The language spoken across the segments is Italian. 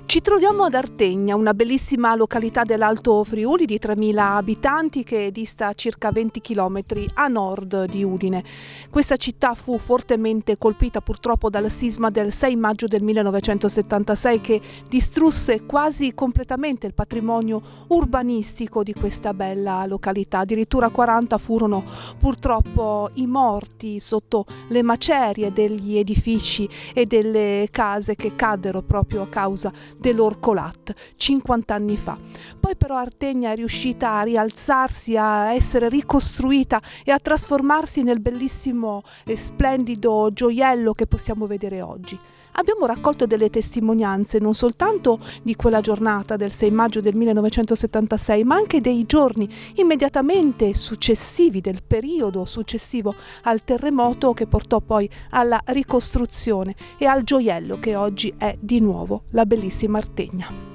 Ci troviamo ad Artegna, una bellissima località dell'Alto Friuli di 3.000 abitanti che dista circa 20 km a nord di Udine. Questa città fu fortemente colpita purtroppo dal sisma del 6 maggio del 1976 che distrusse quasi completamente il patrimonio urbanistico di questa bella località. Addirittura 40 furono purtroppo i morti sotto le macerie degli edifici e delle case che caddero proprio a causa dell'Orcolat 50 anni fa. Poi però Artegna è riuscita a rialzarsi, a essere ricostruita e a trasformarsi nel bellissimo e splendido gioiello che possiamo vedere oggi. Abbiamo raccolto delle testimonianze non soltanto di quella giornata del 6 maggio del 1976, ma anche dei giorni immediatamente successivi, del periodo successivo al terremoto che portò poi alla ricostruzione e al gioiello che oggi è di nuovo la bellissima Artegna.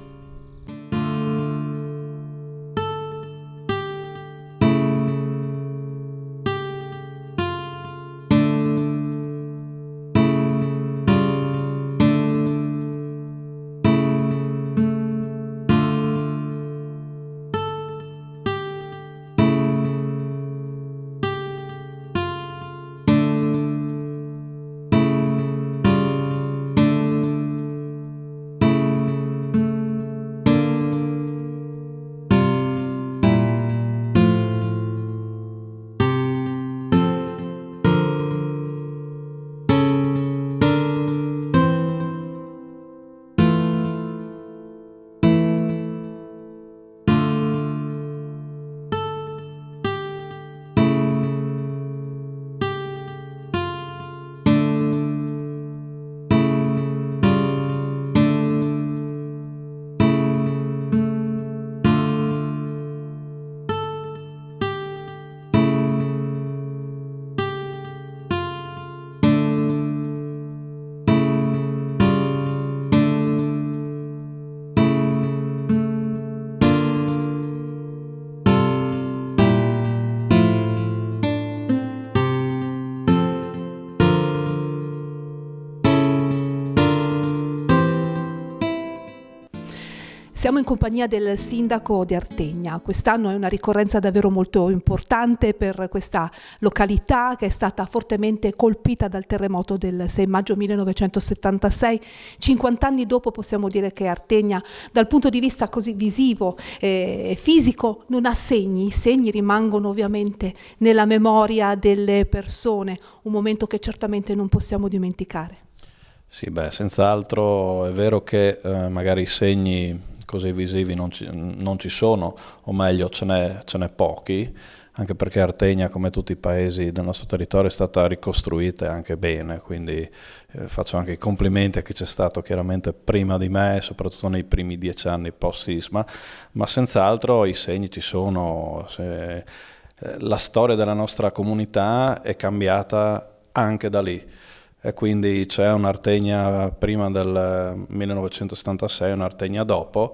Siamo in compagnia del sindaco di Artegna. Quest'anno è una ricorrenza davvero molto importante per questa località che è stata fortemente colpita dal terremoto del 6 maggio 1976. 50 anni dopo possiamo dire che Artegna, dal punto di vista così visivo e fisico, non ha segni. I segni rimangono ovviamente nella memoria delle persone, un momento che certamente non possiamo dimenticare. Sì, senz'altro è vero che magari i segni così visivi non ci sono, o meglio ce n'è pochi, anche perché Artegna, come tutti i paesi del nostro territorio, è stata ricostruita anche bene, quindi faccio anche i complimenti a chi c'è stato chiaramente prima di me, soprattutto nei primi 10 anni post-sisma, ma senz'altro i segni ci sono. La storia della nostra comunità è cambiata anche da lì. E quindi c'è un'Artegna prima del 1976 e un'Artegna dopo,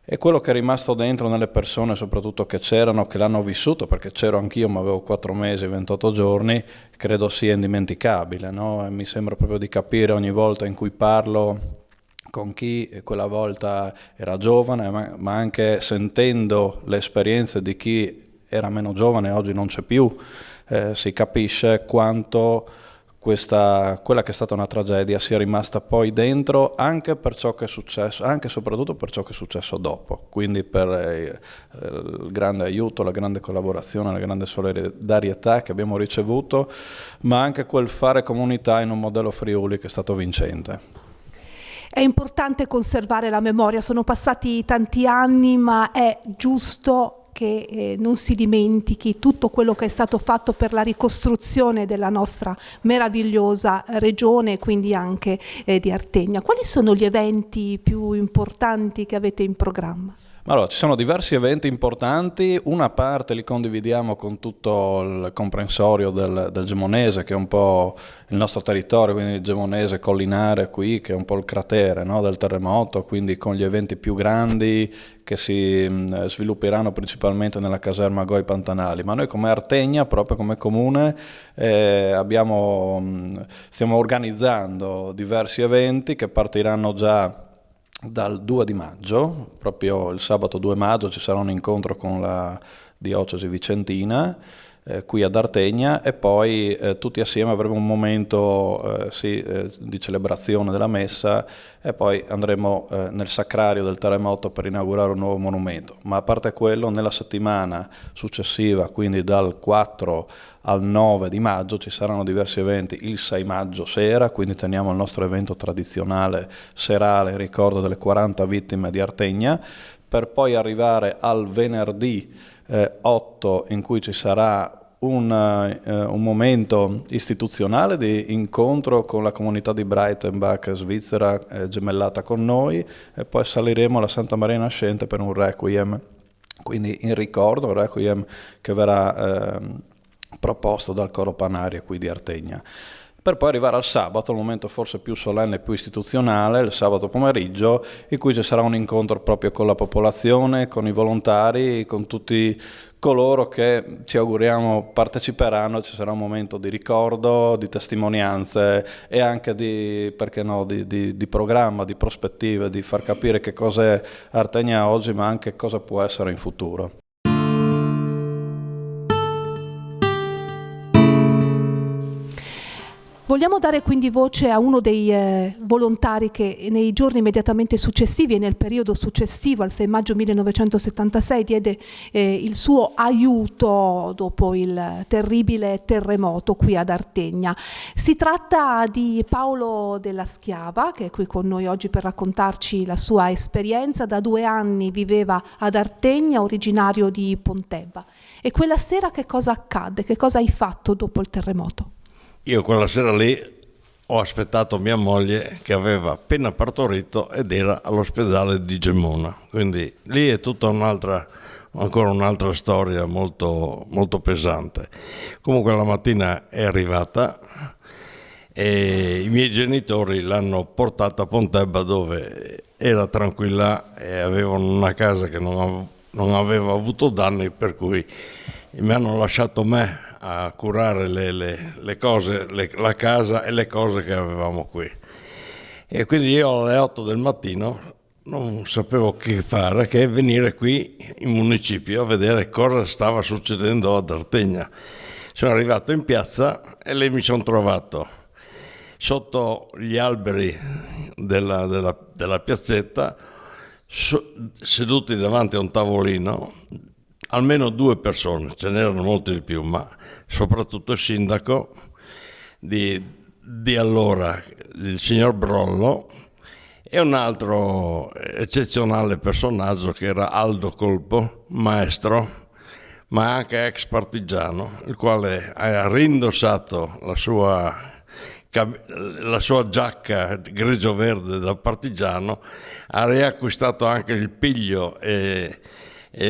e quello che è rimasto dentro nelle persone, soprattutto che c'erano, che l'hanno vissuto, perché c'ero anch'io ma avevo 4 mesi, 28 giorni, credo sia indimenticabile, no? E mi sembra proprio di capire ogni volta in cui parlo con chi quella volta era giovane, ma anche sentendo le esperienze di chi era meno giovane, oggi non c'è più, si capisce quanto quella che è stata una tragedia sia rimasta poi dentro anche per ciò che è successo, anche e soprattutto per ciò che è successo dopo, quindi per il grande aiuto, la grande collaborazione, la grande solidarietà che abbiamo ricevuto, ma anche quel fare comunità in un modello Friuli che è stato vincente. È importante conservare la memoria, sono passati tanti anni, ma è giusto che non si dimentichi tutto quello che è stato fatto per la ricostruzione della nostra meravigliosa regione e quindi anche di Artegna. Quali sono gli eventi più importanti che avete in programma? Allora, ci sono diversi eventi importanti, una parte li condividiamo con tutto il comprensorio del Gemonese, che è un po' il nostro territorio, quindi il Gemonese collinare qui, che è un po' il cratere, no, del terremoto, quindi con gli eventi più grandi che si svilupperanno principalmente nella caserma Goi Pantanali. Ma noi come Artegna, proprio come comune, stiamo organizzando diversi eventi che partiranno già dal 2 di maggio, proprio il sabato 2 maggio ci sarà un incontro con la diocesi vicentina qui ad Artegna, e poi tutti assieme avremo un momento di celebrazione della messa, e poi andremo nel sacrario del terremoto per inaugurare un nuovo monumento. Ma a parte quello, nella settimana successiva, quindi dal 4 al 9 di maggio, ci saranno diversi eventi. Il 6 maggio sera, quindi teniamo il nostro evento tradizionale serale in ricordo delle 40 vittime di Artegna, per poi arrivare al venerdì 8, in cui ci sarà un momento istituzionale di incontro con la comunità di Breitenbach svizzera gemellata con noi, e poi saliremo alla Santa Maria Nascente per un requiem, quindi in ricordo, un requiem che verrà proposto dal coro Panaria qui di Artegna. Per poi arrivare al sabato, il momento forse più solenne e più istituzionale, il sabato pomeriggio, in cui ci sarà un incontro proprio con la popolazione, con i volontari, con tutti coloro che ci auguriamo parteciperanno. Ci sarà un momento di ricordo, di testimonianze e anche di programma, di prospettive, di far capire che cos'è Artegna oggi, ma anche cosa può essere in futuro. Vogliamo dare quindi voce a uno dei volontari che nei giorni immediatamente successivi e nel periodo successivo al 6 maggio 1976 diede il suo aiuto dopo il terribile terremoto qui ad Artegna. Si tratta di Paolo Della Schiava, che è qui con noi oggi per raccontarci la sua esperienza. Da 2 anni viveva ad Artegna, originario di Pontebba. E quella sera che cosa accadde? Che cosa hai fatto dopo il terremoto? Io quella sera lì ho aspettato mia moglie, che aveva appena partorito ed era all'ospedale di Gemona, quindi lì è tutta ancora un'altra storia molto, molto pesante. Comunque la mattina è arrivata e i miei genitori l'hanno portata a Pontebba, dove era tranquilla e avevano una casa che non aveva avuto danni, per cui mi hanno lasciato me a curare le cose, la casa e le cose che avevamo qui. E quindi io alle 8 del mattino non sapevo che fare, che venire qui in municipio a vedere cosa stava succedendo ad Artegna. Sono arrivato in piazza e lì mi sono trovato sotto gli alberi della piazzetta, seduti davanti a un tavolino, almeno 2 persone, ce n'erano molti di più, ma soprattutto il sindaco di allora, il signor Brollo, e un altro eccezionale personaggio che era Aldo Colpo, maestro, ma anche ex partigiano, il quale ha rindossato la sua giacca grigio-verde da partigiano, ha riacquistato anche il piglio e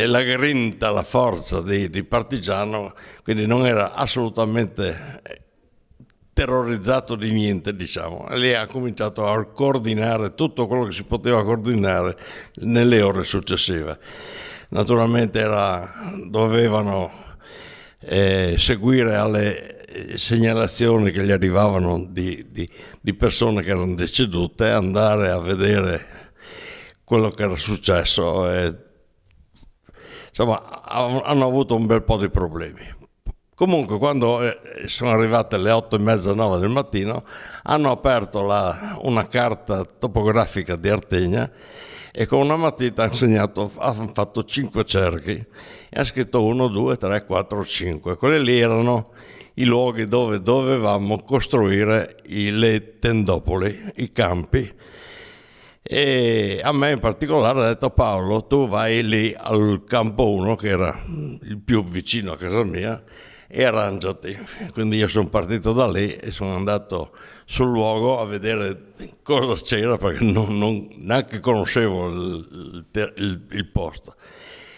la grinta, la forza di partigiano, quindi non era assolutamente terrorizzato di niente, diciamo. E lì ha cominciato a coordinare tutto quello che si poteva coordinare nelle ore successive. Naturalmente dovevano seguire alle segnalazioni che gli arrivavano di persone che erano decedute, andare a vedere quello che era successo. Insomma, hanno avuto un bel po' di problemi. Comunque, quando sono arrivate le 8:30, 9 del mattino, hanno aperto una carta topografica di Artegna e con una matita hanno fatto 5 cerchi e ha scritto 1, 2, 3, 4, 5. Quelli lì erano i luoghi dove dovevamo costruire le tendopoli, i campi. E a me in particolare ha detto: Paolo, tu vai lì al campo 1, che era il più vicino a casa mia, e arrangiati. Quindi io sono partito da lì e sono andato sul luogo a vedere cosa c'era, perché neanche conoscevo il posto.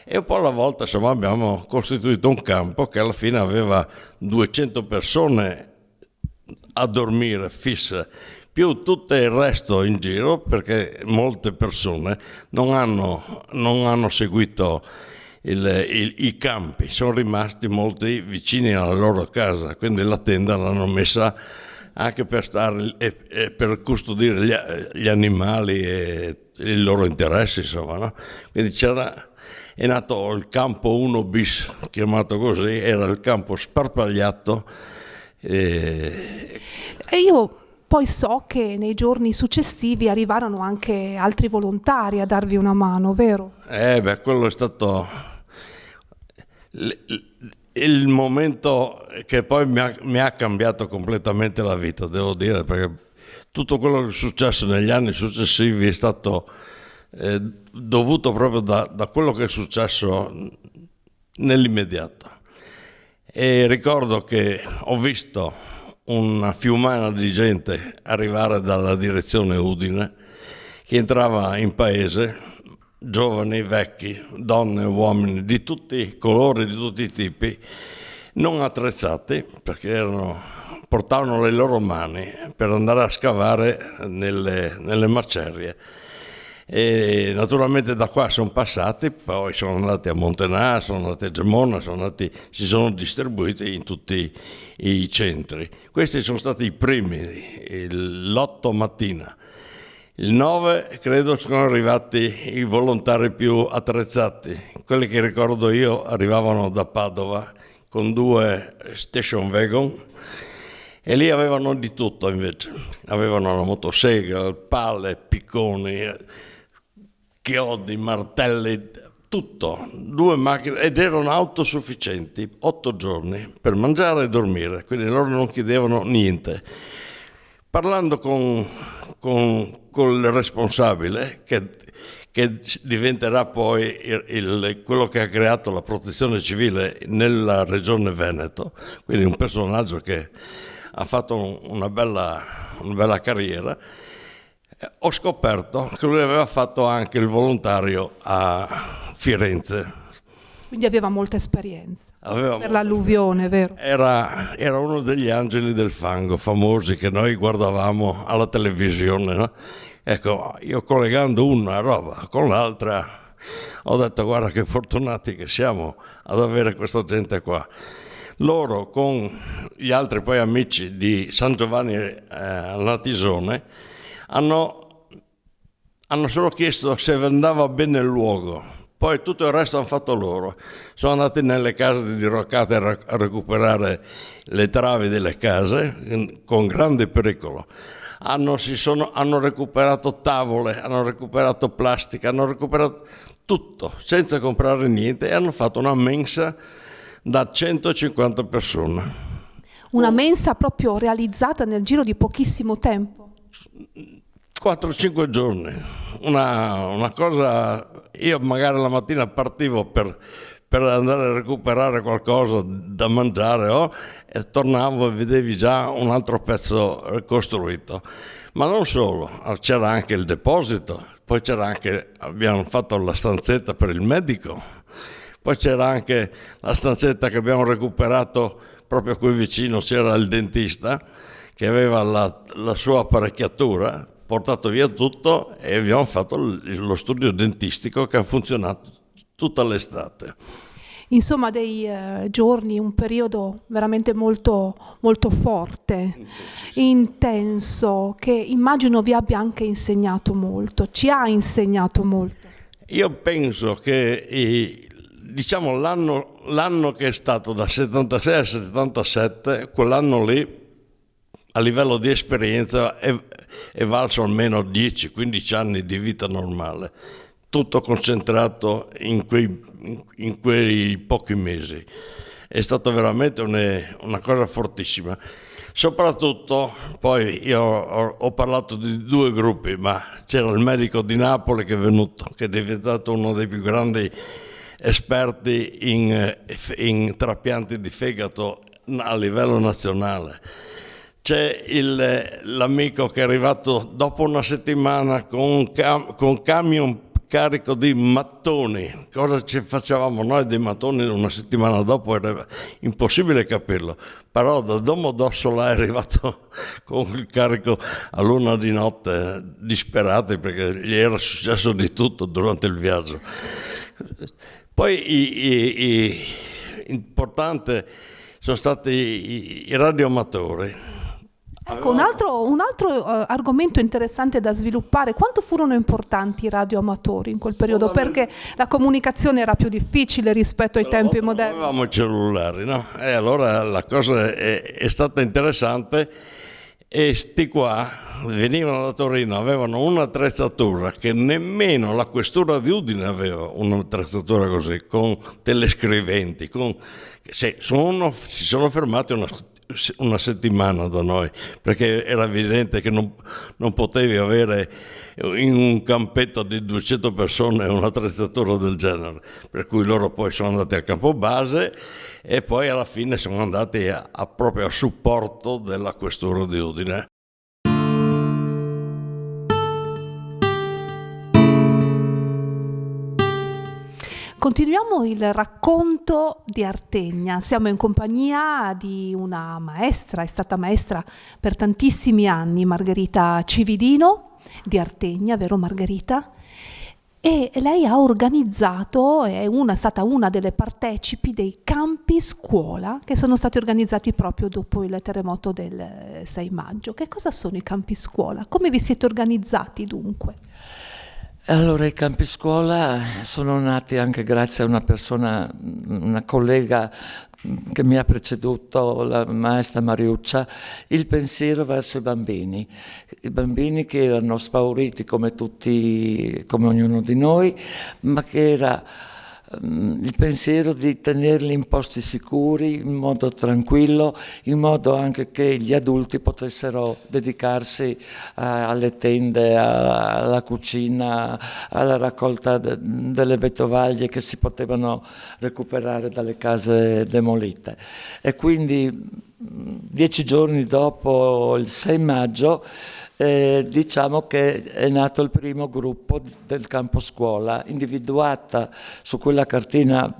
E un po' alla volta, insomma, abbiamo costituito un campo che alla fine aveva 200 persone a dormire fisse, più tutto il resto in giro, perché molte persone non hanno seguito i campi, sono rimasti molti vicini alla loro casa, quindi la tenda l'hanno messa anche per stare e per custodire gli animali e i loro interessi, insomma, no? Quindi è nato il campo 1 bis, chiamato così, era il campo sparpagliato. E io poi so che nei giorni successivi arrivarono anche altri volontari a darvi una mano, vero? Quello è stato il momento che poi mi ha cambiato completamente la vita, devo dire, perché tutto quello che è successo negli anni successivi è stato dovuto proprio da quello che è successo nell'immediato. E ricordo che ho visto una fiumana di gente arrivare dalla direzione Udine, che entrava in paese, giovani, vecchi, donne, uomini di tutti i colori, di tutti i tipi, non attrezzati, perché portavano le loro mani per andare a scavare nelle macerie. E naturalmente da qua sono passati, poi sono andati a Montenà, sono andati a Gemona, si sono distribuiti in tutti i centri. Questi sono stati i primi, l'8 mattina. Il 9 credo sono arrivati i volontari più attrezzati. Quelli che ricordo io arrivavano da Padova con 2 station wagon e lì avevano di tutto invece. Avevano la motosega, pale, picconi, chiodi, martelli, tutto. 2 macchine ed erano autosufficienti 8 giorni per mangiare e dormire, quindi loro non chiedevano niente. Parlando con il responsabile, che diventerà poi quello che ha creato la protezione civile nella regione Veneto, quindi un personaggio che ha fatto una bella carriera, ho scoperto che lui aveva fatto anche il volontario a Firenze. Quindi aveva molta esperienza per l'alluvione, vero? Era uno degli angeli del fango famosi che noi guardavamo alla televisione, no? Ecco, io collegando una roba con l'altra ho detto: guarda che fortunati che siamo ad avere questa gente qua. Loro con gli altri poi amici di San Giovanni al Natisone hanno solo chiesto se andava bene il luogo. Poi tutto il resto hanno fatto loro. Sono andati nelle case di diroccate a recuperare le travi delle case con grande pericolo. Hanno recuperato tavole, hanno recuperato plastica, hanno recuperato tutto senza comprare niente e hanno fatto una mensa da 150 persone. Una mensa proprio realizzata nel giro di pochissimo tempo. 4-5 giorni, una cosa. Io magari la mattina partivo per andare a recuperare qualcosa da mangiare e tornavo e vedevi già un altro pezzo costruito. Ma non solo, c'era anche il deposito, poi abbiamo fatto la stanzetta per il medico, poi c'era anche la stanzetta che abbiamo recuperato proprio qui vicino, c'era il dentista che aveva la sua apparecchiatura, portato via tutto e abbiamo fatto lo studio dentistico che ha funzionato tutta l'estate. Insomma, dei giorni, un periodo veramente molto, molto forte, intenso, che immagino vi abbia anche insegnato molto, ci ha insegnato molto. Io penso che diciamo l'anno che è stato da 76 al 77, quell'anno lì, a livello di esperienza è valso almeno 10-15 anni di vita normale, tutto concentrato in quei pochi mesi. È stato veramente una cosa fortissima. Soprattutto, poi io ho parlato di 2 gruppi, ma c'era il medico di Napoli che è venuto, che è diventato uno dei più grandi esperti in trapianti di fegato a livello nazionale. C'è l'amico che è arrivato dopo una settimana con camion carico di mattoni. Cosa ci facevamo noi dei mattoni una settimana dopo? Era impossibile capirlo. Però da Domodossola è arrivato con il carico all'1 di notte, disperati perché gli era successo di tutto durante il viaggio. Poi importante sono stati i radioamatori. Ecco, un altro argomento interessante da sviluppare: quanto furono importanti i radioamatori in quel periodo? Perché la comunicazione era più difficile rispetto ai tempi moderni. Non avevamo cellulari, no? E allora la cosa è stata interessante, e sti qua venivano da Torino, avevano un'attrezzatura che nemmeno la questura di Udine aveva, un'attrezzatura così, con telescriventi, si sono fermati una settimana da noi, perché era evidente che non potevi avere in un campetto di 200 persone un'attrezzatura del genere, per cui loro poi sono andati al campo base e poi alla fine sono andati proprio a supporto della questura di Udine. Continuiamo il racconto di Artegna. Siamo in compagnia di una maestra, è stata maestra per tantissimi anni, Margherita Cividino di Artegna, vero Margherita? E lei ha organizzato, è stata una delle partecipi dei campi scuola che sono stati organizzati proprio dopo il terremoto del 6 maggio. Che cosa sono i campi scuola? Come vi siete organizzati dunque? Allora, i campi scuola sono nati anche grazie a una collega che mi ha preceduto, la maestra Mariuccia, il pensiero verso i bambini che erano spauriti come tutti, come ognuno di noi, ma che era il pensiero di tenerli in posti sicuri, in modo tranquillo, in modo anche che gli adulti potessero dedicarsi alle tende, alla cucina, alla raccolta delle vettovaglie che si potevano recuperare dalle case demolite. E quindi 10 giorni dopo il 6 maggio diciamo che è nato il primo gruppo del campo scuola, individuata su quella cartina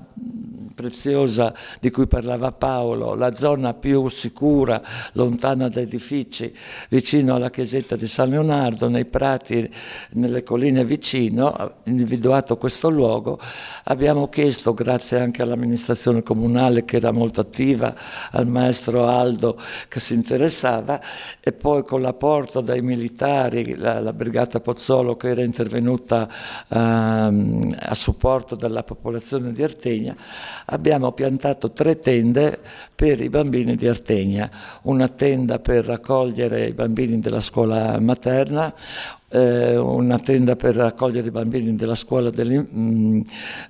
preziosa di cui parlava Paolo, la zona più sicura, lontana da edifici, vicino alla chiesetta di San Leonardo, nei prati, nelle colline vicino, individuato questo luogo. Abbiamo chiesto, grazie anche all'amministrazione comunale che era molto attiva, al maestro Aldo che si interessava, e poi con l'apporto dai militari, la brigata Pozzolo che era intervenuta a supporto della popolazione di Artegna, abbiamo piantato 3 tende per i bambini di Artegna, una tenda per raccogliere i bambini della scuola materna, una tenda per raccogliere i bambini della scuola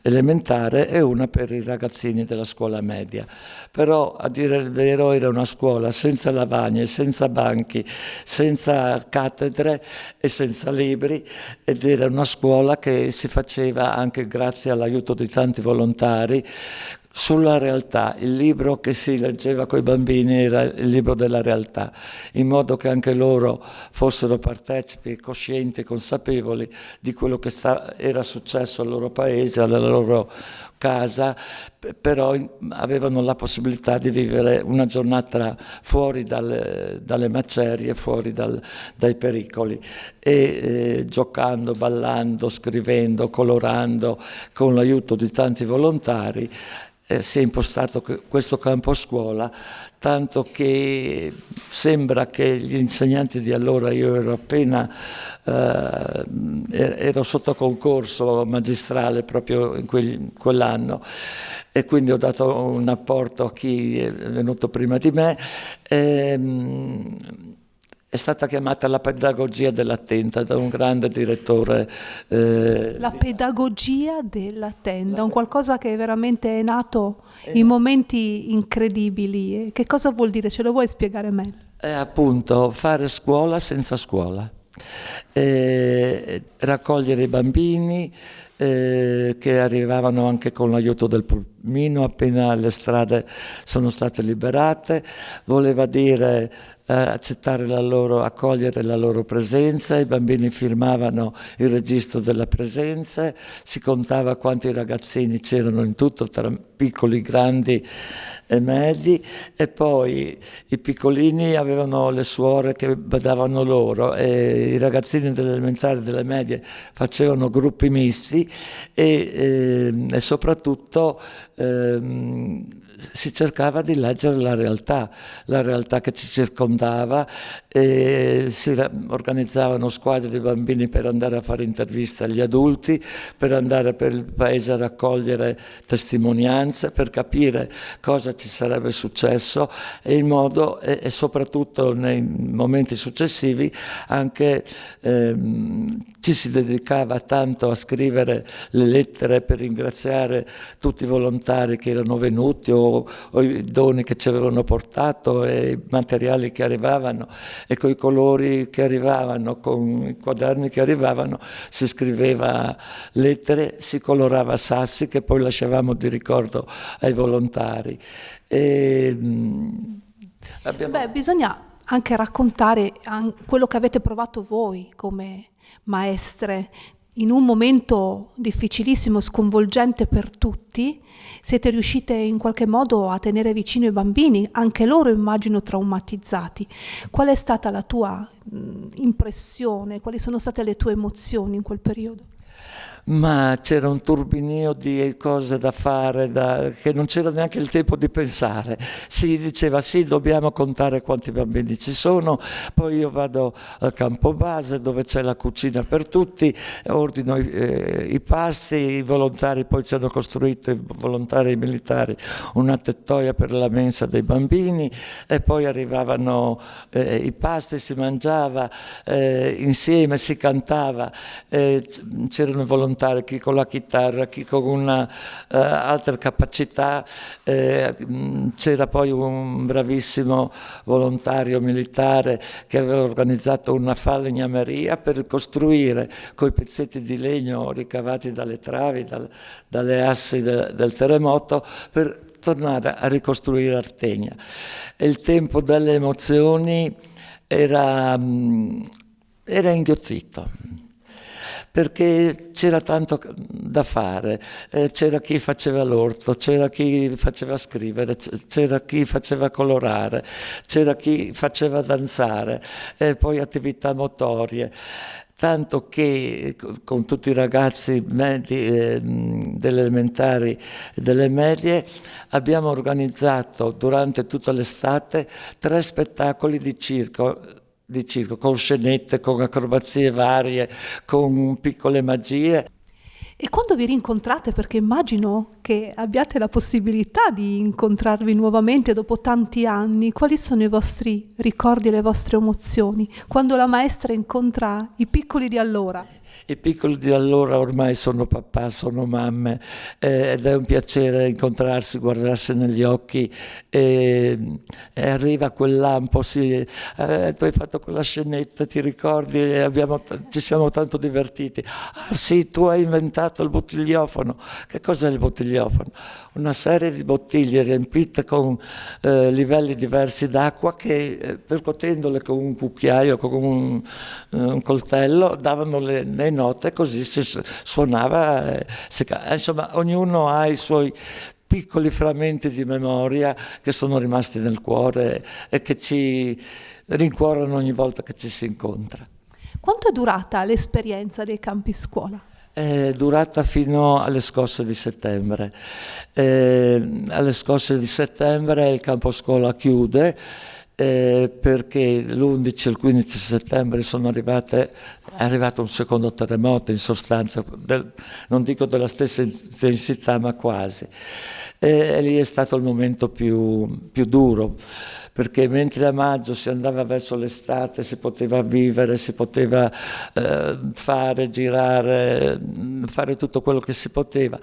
elementare e una per i ragazzini della scuola media. Però, a dire il vero, era una scuola senza lavagne, senza banchi, senza cattedre e senza libri, ed era una scuola che si faceva anche grazie all'aiuto di tanti volontari sulla realtà. Il libro che si leggeva coi bambini era il libro della realtà, in modo che anche loro fossero partecipi, coscienti e consapevoli di quello che era successo al loro paese, alla loro casa, però avevano la possibilità di vivere una giornata fuori dalle macerie, fuori dai pericoli, e giocando, ballando, scrivendo, colorando, con l'aiuto di tanti volontari. Si è impostato questo campo scuola, tanto che sembra che gli insegnanti di allora, io ero appena ero sotto concorso magistrale proprio in quell'anno, e quindi ho dato un apporto a chi è venuto prima di me. È stata chiamata la pedagogia della tenda da un grande direttore. La pedagogia della tenda, un qualcosa che veramente è nato in momenti incredibili. Che cosa vuol dire? Ce lo vuoi spiegare meglio? È appunto fare scuola senza scuola, raccogliere i bambini che arrivavano anche con l'aiuto del pulmino appena le strade sono state liberate, voleva dire accogliere la loro presenza. I bambini firmavano il registro della presenza, si contava quanti ragazzini c'erano in tutto, tra piccoli, grandi e medi, e poi i piccolini avevano le suore che badavano loro, e i ragazzini delle elementari e delle medie facevano gruppi misti, e soprattutto si cercava di leggere la realtà che ci circondava, e organizzavano squadre di bambini per andare a fare interviste agli adulti, per andare per il paese a raccogliere testimonianze, per capire cosa ci sarebbe successo e in modo, e soprattutto nei momenti successivi anche ci si dedicava tanto a scrivere le lettere per ringraziare tutti i volontari che erano venuti o i doni che ci avevano portato e i materiali che arrivavano, e con i colori che arrivavano, con i quaderni che arrivavano, si scriveva lettere, si colorava sassi che poi lasciavamo di ricordo ai volontari. Bisogna anche raccontare quello che avete provato voi come maestre in un momento difficilissimo, sconvolgente per tutti. Siete riuscite in qualche modo a tenere vicino i bambini, anche loro immagino traumatizzati. Qual è stata la tua impressione? Quali sono state le tue emozioni in quel periodo? Ma c'era un turbinio di cose da fare, che non c'era neanche il tempo di pensare. Si diceva sì, dobbiamo contare quanti bambini ci sono, poi io vado al campo base dove c'è la cucina per tutti, ordino i pasti, i volontari poi ci hanno costruito, i volontari militari, una tettoia per la mensa dei bambini, e poi arrivavano i pasti, si mangiava insieme, si cantava, c'erano i volontari, chi con la chitarra, chi con una altre capacità. C'era poi un bravissimo volontario militare che aveva organizzato una falegnameria per costruire coi pezzetti di legno ricavati dalle travi, dalle assi del terremoto, per tornare a ricostruire Artegna. E il tempo delle emozioni era inghiottito, perché c'era tanto da fare, c'era chi faceva l'orto, c'era chi faceva scrivere, c'era chi faceva colorare, c'era chi faceva danzare, poi attività motorie. Tanto che con tutti i ragazzi delle elementari e delle medie abbiamo organizzato durante tutta l'estate 3 spettacoli di circo, con scenette, con acrobazie varie, con piccole magie. E quando vi rincontrate, perché immagino che abbiate la possibilità di incontrarvi nuovamente dopo tanti anni, quali sono i vostri ricordi e le vostre emozioni quando la maestra incontra i piccoli di allora? I piccoli di allora ormai sono papà, sono mamme, ed è un piacere incontrarsi, guardarsi negli occhi, e arriva quel lampo, sì, tu hai fatto quella scenetta, ti ricordi, ci siamo tanto divertiti. Ah sì, tu hai inventato il bottigliofono. Che cos'è il bottigliofono? Una serie di bottiglie riempite con livelli diversi d'acqua che, percuotendole con un cucchiaio, con un coltello, davano le note, così si suonava. Insomma, ognuno ha i suoi piccoli frammenti di memoria che sono rimasti nel cuore e che ci rincuorano ogni volta che ci si incontra. Quanto è durata l'esperienza dei campi scuola? È durata fino alle scosse di settembre. Alle scosse di settembre il campo scuola chiude, perché l'11 e il 15 settembre è arrivato un secondo terremoto, in sostanza, non dico della stessa intensità, ma quasi. E lì è stato il momento più duro, perché mentre a maggio si andava verso l'estate, si poteva vivere, si poteva fare, girare, fare tutto quello che si poteva.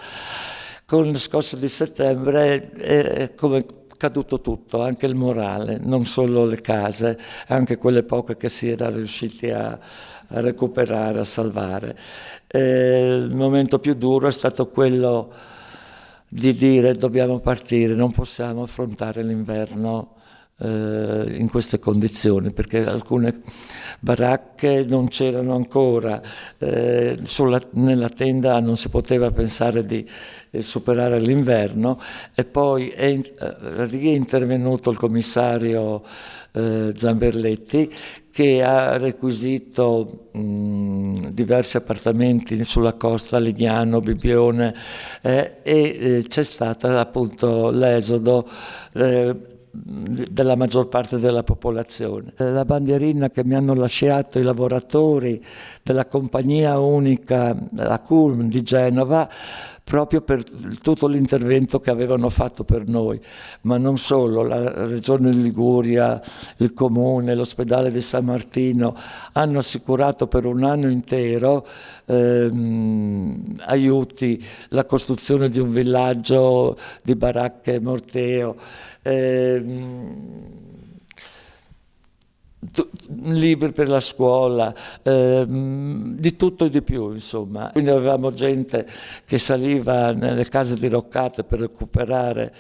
Con il scosso di settembre è come caduto tutto, anche il morale, non solo le case, anche quelle poche che si era riusciti a recuperare, a salvare. Il momento più duro è stato quello di dire: dobbiamo partire, non possiamo affrontare l'inverno in queste condizioni, perché alcune baracche non c'erano ancora, nella tenda non si poteva pensare di superare l'inverno, e poi è intervenuto il commissario Zamberletti, che ha requisito diversi appartamenti sulla costa, Lignano, Bibbione, e c'è stato appunto l'esodo della maggior parte della popolazione. La bandierina che mi hanno lasciato i lavoratori della compagnia unica, la CULM di Genova, proprio per tutto l'intervento che avevano fatto per noi, ma non solo, la Regione Liguria, il Comune, l'ospedale di San Martino hanno assicurato per un anno intero aiuti, la costruzione di un villaggio di baracche morteo, libri per la scuola, di tutto e di più, insomma. Quindi avevamo gente che saliva nelle case diroccate per recuperare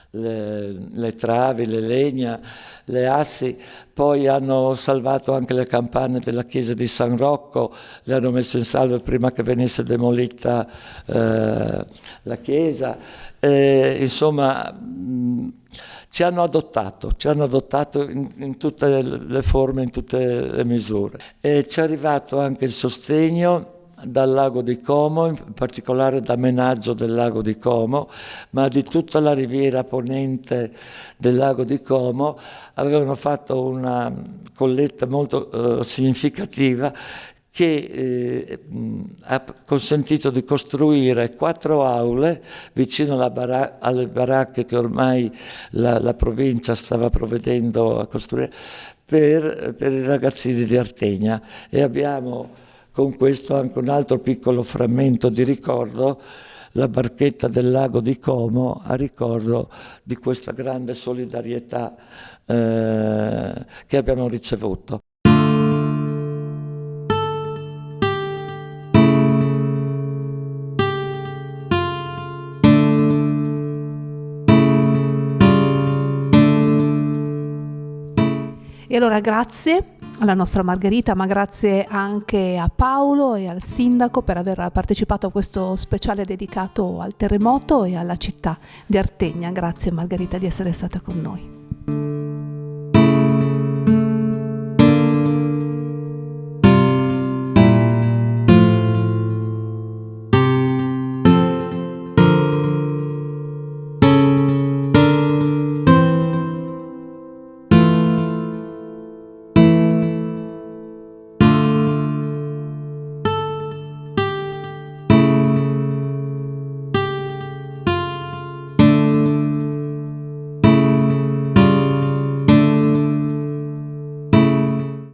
le travi, le legna, le assi. Poi hanno salvato anche le campane della chiesa di San Rocco, le hanno messe in salvo prima che venisse demolita la chiesa. Insomma, ci hanno adottato in tutte le forme, in tutte le misure. E ci è arrivato anche il sostegno dal lago di Como, in particolare da Menaggio del lago di Como, ma di tutta la riviera ponente del lago di Como. Avevano fatto una colletta molto significativa, che ha consentito di costruire 4 aule vicino alle baracche che ormai la provincia stava provvedendo a costruire per i ragazzini di Artegna, e abbiamo con questo anche un altro piccolo frammento di ricordo, la barchetta del lago di Como, a ricordo di questa grande solidarietà che abbiamo ricevuto. E allora grazie alla nostra Margherita, ma grazie anche a Paolo e al sindaco per aver partecipato a questo speciale dedicato al terremoto e alla città di Artegna. Grazie Margherita di essere stata con noi.